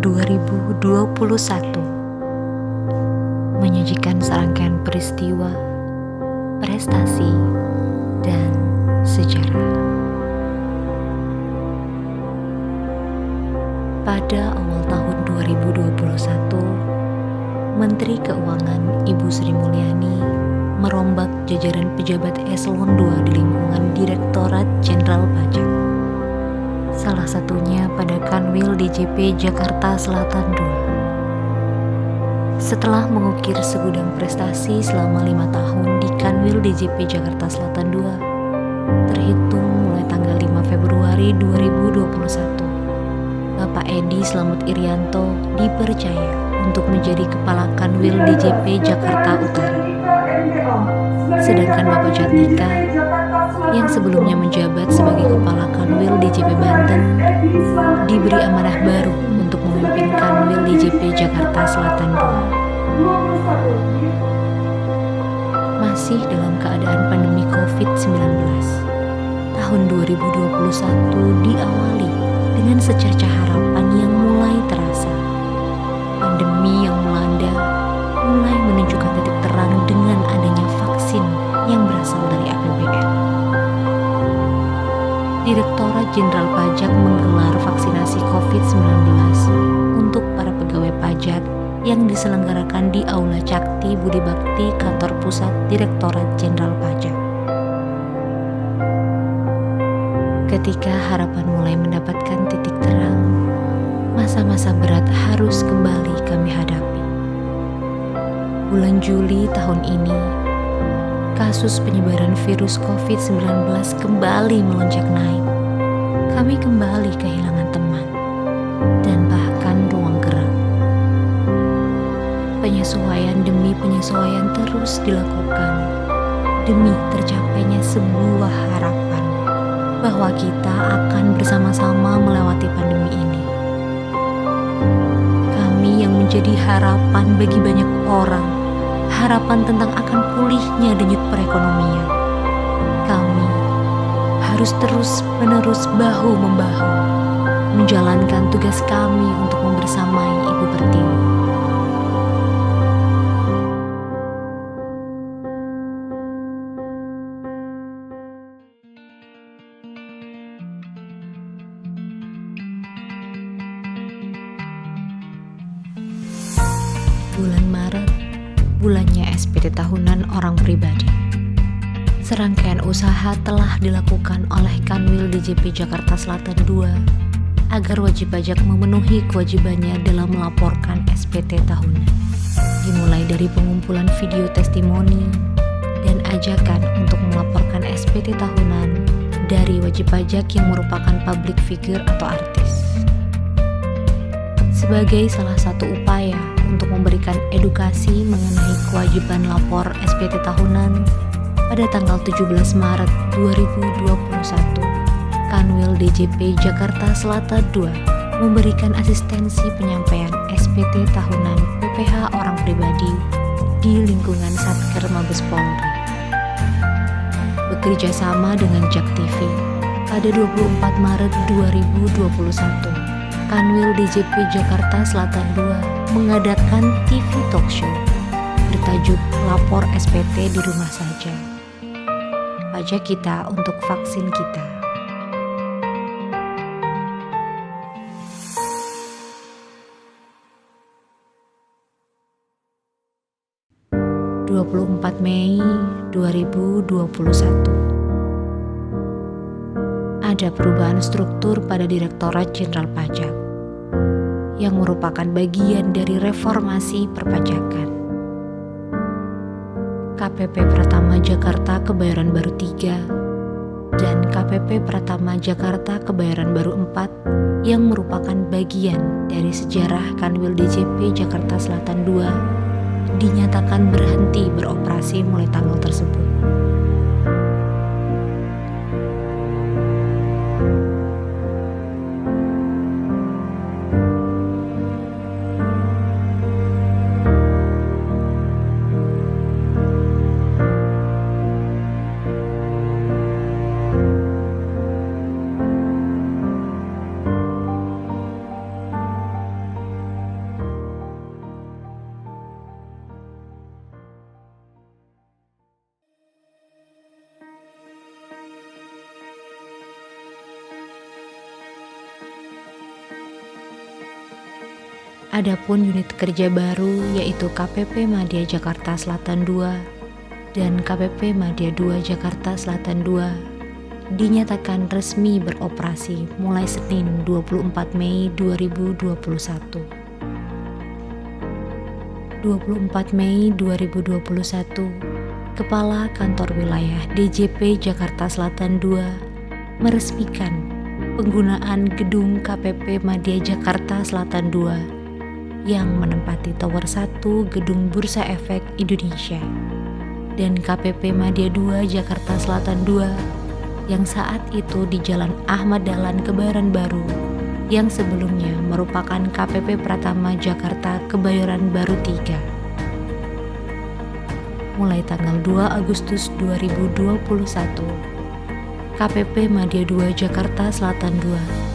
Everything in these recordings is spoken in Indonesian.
2021 menyajikan serangkaian peristiwa, prestasi, dan sejarah. Pada awal tahun 2021, Menteri Keuangan Ibu Sri Mulyani merombak jajaran pejabat eselon 2 di lingkungan Direktorat Jenderal Pajak. Salah satunya pada Kanwil DJP Jakarta Selatan 2. Setelah mengukir segudang prestasi selama 5 tahun di Kanwil DJP Jakarta Selatan 2, terhitung mulai tanggal 5 Februari 2021, Bapak Edi Slamet Irianto dipercaya untuk menjadi Kepala Kanwil DJP Jakarta Utara. Sedangkan Bapak Jatnika yang sebelumnya menjabat sebagai Kepala Kanwil DJP Banten diberi amanah baru untuk memimpin Kanwil DJP Jakarta Selatan 2. Masih dalam keadaan pandemi COVID-19, tahun 2021 diawali dengan secercah harapan yang mulai terasa. Pandemi yang melanda mulai menunjukkan titik terang dengan adanya vaksin yang berasal dari APBN. Direktorat Jenderal Pajak menggelar vaksinasi COVID-19 untuk para pegawai pajak yang diselenggarakan di Aula Cakti Budi Bakti Kantor Pusat Direktorat Jenderal Pajak. Ketika harapan mulai mendapatkan titik terang, masa-masa berat harus kembali kami hadapi. Bulan Juli tahun ini, kasus penyebaran virus COVID-19 kembali melonjak naik. Kami kembali kehilangan teman dan bahkan ruang gerak. Penyesuaian demi penyesuaian terus dilakukan demi tercapainya sebuah harapan bahwa kita akan bersama-sama melewati pandemi ini. Kami yang menjadi harapan bagi banyak orang, harapan tentang akan pulihnya denyut perekonomian. Kami harus terus-menerus bahu-membahu menjalankan tugas kami untuk membersamai Ibu Pertiwi. Bulan Maret, bulannya SPT tahunan orang pribadi. Serangkaian usaha telah dilakukan oleh Kanwil DJP Jakarta Selatan 2 agar wajib pajak memenuhi kewajibannya dalam melaporkan SPT tahunan. Dimulai dari pengumpulan video testimoni dan ajakan untuk melaporkan SPT tahunan dari wajib pajak yang merupakan public figure atau artis. Sebagai salah satu upaya untuk memberikan edukasi mengenai kewajiban lapor SPT tahunan, pada tanggal 17 Maret 2021, Kanwil DJP Jakarta Selatan 2 memberikan asistensi penyampaian SPT tahunan PPh orang pribadi di lingkungan Satker Mabes Polri. Bekerja sama dengan JAK TV, pada 24 Maret 2021, Kanwil DJP Jakarta Selatan 2 mengadakan TV talk show bertajuk Lapor SPT di Rumah Saja. Pajak kita untuk vaksin kita. Mei 2021. Ada perubahan struktur pada Direktorat Jenderal Pajak yang merupakan bagian dari reformasi perpajakan. KPP Pratama Jakarta Kebayoran Baru 3 dan KPP Pratama Jakarta Kebayoran Baru 4 yang merupakan bagian dari sejarah Kanwil DJP Jakarta Selatan 2 dinyatakan berhenti beroperasi mulai tanggal tersebut. Adapun unit kerja baru yaitu KPP Madya Jakarta Selatan 2 dan KPP Madya 2 Jakarta Selatan 2 dinyatakan resmi beroperasi mulai Senin 24 Mei 2021. 24 Mei 2021, Kepala Kantor Wilayah DJP Jakarta Selatan 2 meresmikan penggunaan gedung KPP Madya Jakarta Selatan 2 yang menempati Tower 1 Gedung Bursa Efek Indonesia dan KPP Madya 2 Jakarta Selatan 2 yang saat itu di Jalan Ahmad Dahlan Kebayoran Baru yang sebelumnya merupakan KPP Pratama Jakarta Kebayoran Baru 3. Mulai tanggal 2 Agustus 2021, KPP Madya 2 Jakarta Selatan 2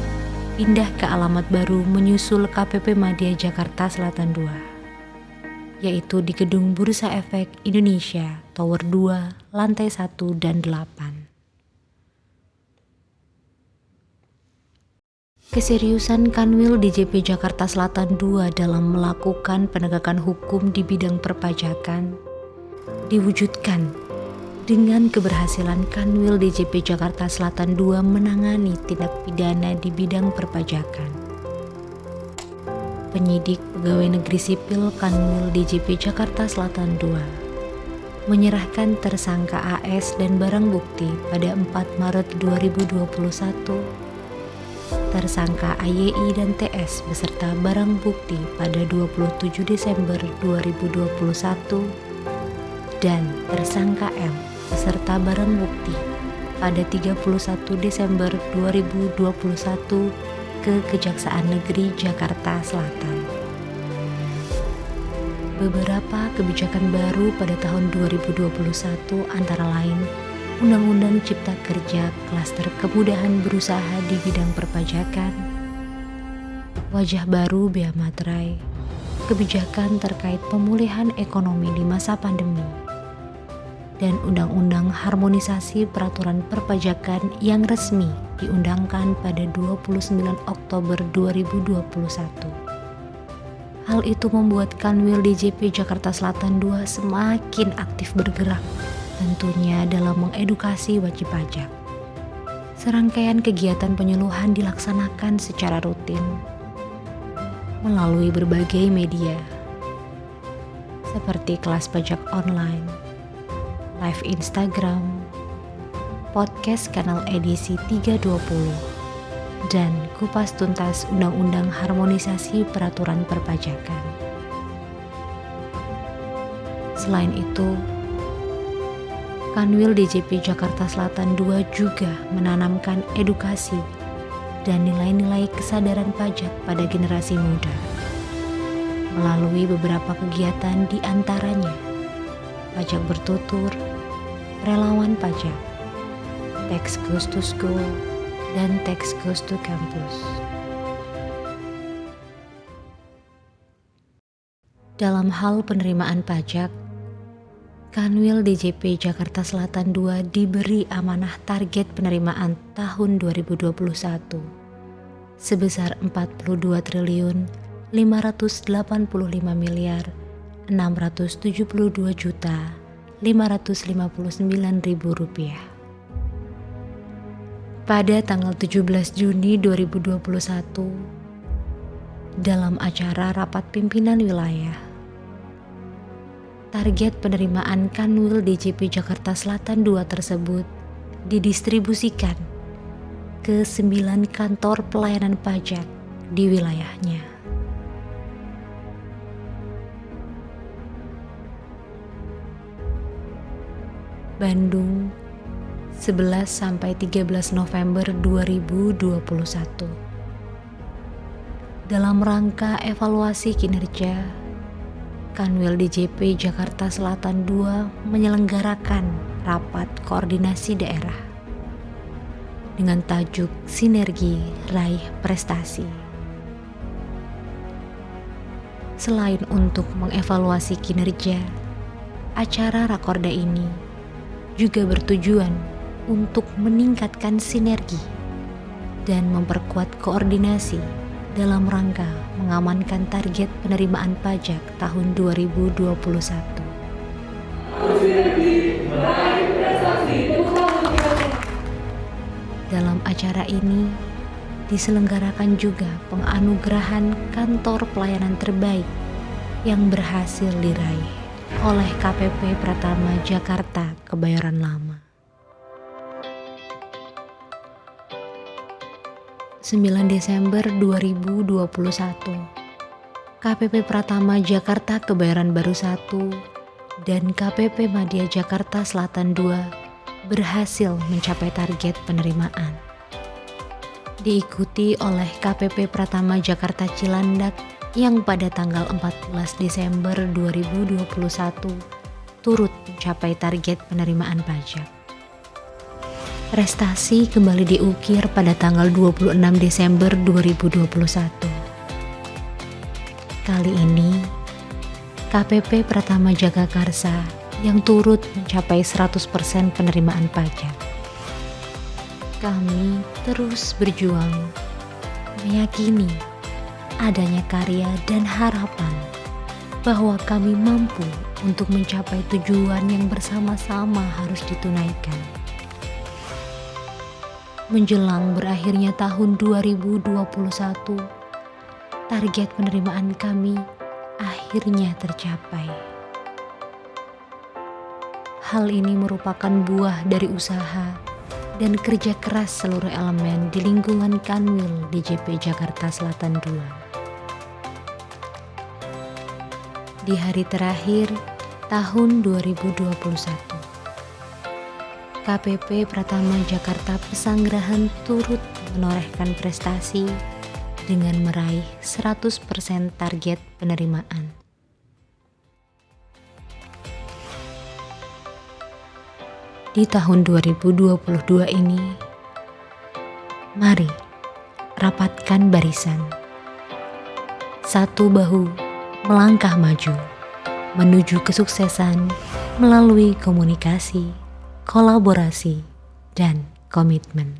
pindah ke alamat baru menyusul KPP Madya Jakarta Selatan 2, yaitu di Gedung Bursa Efek Indonesia Tower 2, lantai 1 dan 8. Keseriusan Kanwil DJP Jakarta Selatan 2 dalam melakukan penegakan hukum di bidang perpajakan diwujudkan dengan keberhasilan Kanwil DJP Jakarta Selatan 2 menangani tindak pidana di bidang perpajakan. Penyidik Pegawai Negeri Sipil Kanwil DJP Jakarta Selatan 2 menyerahkan tersangka AS dan barang bukti pada 4 Maret 2021, tersangka AYI dan TS beserta barang bukti pada 27 Desember 2021, dan tersangka M beserta barang bukti pada 31 Desember 2021 ke Kejaksaan Negeri Jakarta Selatan. Beberapa kebijakan baru pada tahun 2021 antara lain Undang-Undang Cipta Kerja Klaster Kemudahan Berusaha di Bidang Perpajakan, Wajah Baru Bea Materai, kebijakan terkait pemulihan ekonomi di masa pandemi, dan Undang-Undang Harmonisasi Peraturan Perpajakan yang resmi diundangkan pada 29 Oktober 2021. Hal itu membuat Kanwil DJP Jakarta Selatan 2 semakin aktif bergerak, tentunya dalam mengedukasi wajib pajak. Serangkaian kegiatan penyuluhan dilaksanakan secara rutin melalui berbagai media, seperti kelas pajak online, live Instagram, podcast kanal edisi 320, dan kupas tuntas Undang-Undang Harmonisasi Peraturan Perpajakan. Selain itu, Kanwil DJP Jakarta Selatan 2 juga menanamkan edukasi dan nilai-nilai kesadaran pajak pada generasi muda melalui beberapa kegiatan, di antaranya pajak bertutur, relawan pajak, Tax Goes to School, dan Tax Goes to Campus. Dalam hal penerimaan pajak, Kanwil DJP Jakarta Selatan 2 diberi amanah target penerimaan tahun 2021 sebesar 42 triliun 585 miliar 672 juta 559.000 rupiah. Pada tanggal 17 Juni 2021, dalam acara rapat pimpinan wilayah, target penerimaan Kanwil DJP Jakarta Selatan 2 tersebut didistribusikan ke 9 kantor pelayanan pajak di wilayahnya. Bandung, 11-13 November 2021. Dalam rangka evaluasi kinerja, Kanwil DJP Jakarta Selatan 2 menyelenggarakan rapat koordinasi daerah dengan tajuk Sinergi Raih Prestasi. Selain untuk mengevaluasi kinerja, acara Rakorda ini juga bertujuan untuk meningkatkan sinergi dan memperkuat koordinasi dalam rangka mengamankan target penerimaan pajak tahun 2021. Dalam acara ini diselenggarakan juga penganugerahan kantor pelayanan terbaik yang berhasil diraih oleh KPP Pratama Jakarta Kebayoran Lama. 9 Desember 2021, KPP Pratama Jakarta Kebayoran Baru 1 dan KPP Madya Jakarta Selatan 2 berhasil mencapai target penerimaan. Diikuti oleh KPP Pratama Jakarta Cilandak yang pada tanggal 14 Desember 2021 turut mencapai target penerimaan pajak. Prestasi kembali diukir pada tanggal 26 Desember 2021. Kali ini, KPP Pratama Jagakarsa yang turut mencapai 100% penerimaan pajak. Kami terus berjuang, meyakini adanya karya dan harapan bahwa kami mampu untuk mencapai tujuan yang bersama-sama harus ditunaikan. Menjelang berakhirnya tahun 2021, target penerimaan kami akhirnya tercapai. Hal ini merupakan buah dari usaha dan kerja keras seluruh elemen di lingkungan Kanwil DJP Jakarta Selatan 2. Di hari terakhir tahun 2021, KPP Pratama Jakarta Pesanggerahan turut menorehkan prestasi dengan meraih 100% target penerimaan. Di tahun 2022 ini, mari rapatkan barisan. Satu bahu melangkah maju menuju kesuksesan melalui komunikasi, kolaborasi, dan komitmen.